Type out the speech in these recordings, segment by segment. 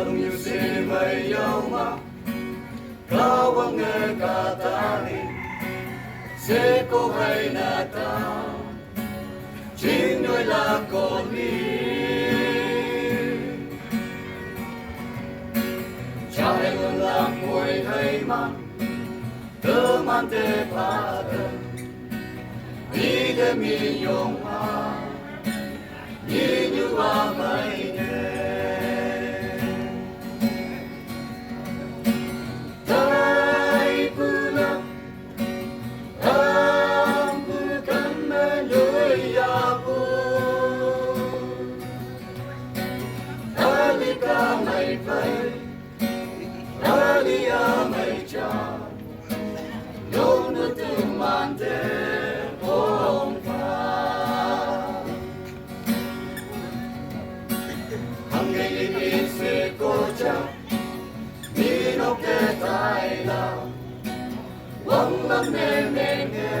Nung yusi may yauma Kawang katali Seko hay nata Chinoy lakoni Chai lang mùi hay mang Tơ man tê phá tơ Đi đê mi yong ha Đi như hoa mây nê Thái bư lăng Am bư cân mê lưỡi ya bư Ali ca mây phây Ali ya mây cha Nô nô tư man tê bông pha Hằng ngày đi đi sẽ cô cha Ni no ke tai la Wang nam me me me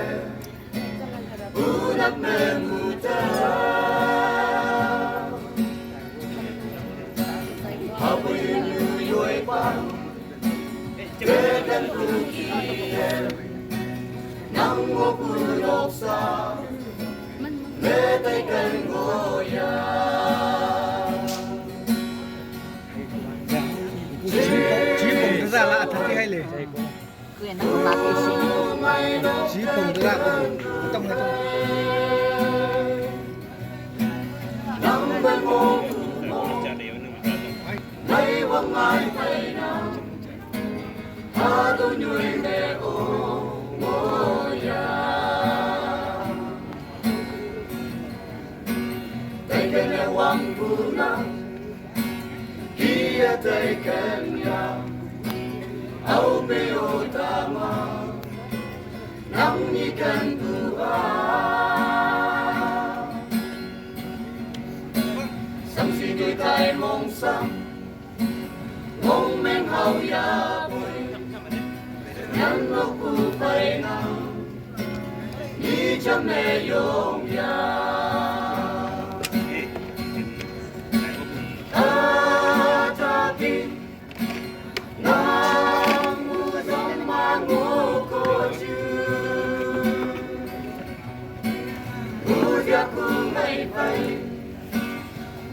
U nam me mu ta Habu yu yoi pan Ke kan ku ki Nang mo ku lok sa Me tay kan go ya ra là thật hay lệ quyền nó cũng là cái gì chỉ cùng ra cùng trong này nắng bên mô nay vắng ai thầy nào ta tôi nuôi mẹ ô ngôi ya tay cái này hoàng phụ nam kia tay cái nhà Au meu tama Nam ni kan tua Sam si đôi tai mong sam Mong men hao ya bui Nhan no ku pai na Ni cha me yong ya Ta ki Ku mai pai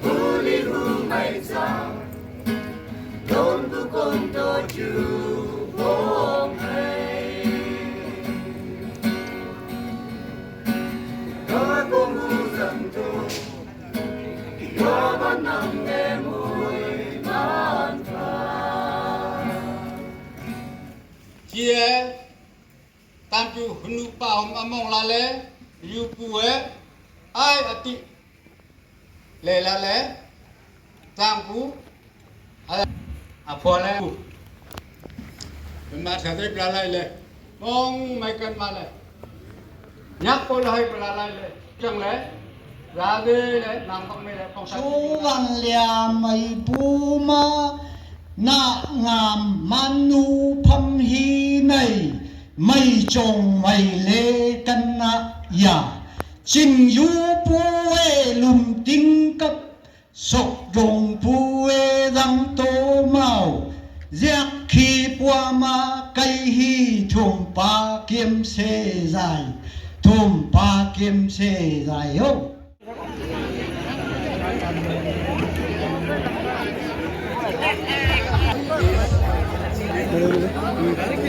Uli hu mai sa Don bu con to chu bom hai Ka con hu rằng tu Yo ban nam ne mui man pha chia tam chu hunu pa om among la le yu pu e ai ati le la le tang pu a pho le ma sa te pla lai le mong mai kan ma le nyak ko lai pla lai le chang le ra de le nam phang me le phong sa Chu văn lia mây bu ma na ngam manu pham hi này mây trồng mây lê căn na ya Chinh yu pu e lum tinh cấp sọc rồng pu e răng tô màu Giặc khi qua ma cây hi thùng pa kiếm xe dài Thùng pa kiếm xe dài hô Hãy subscribe cho kênh Ghiền Mì Gõ để không bỏ lỡ những video hấp dẫn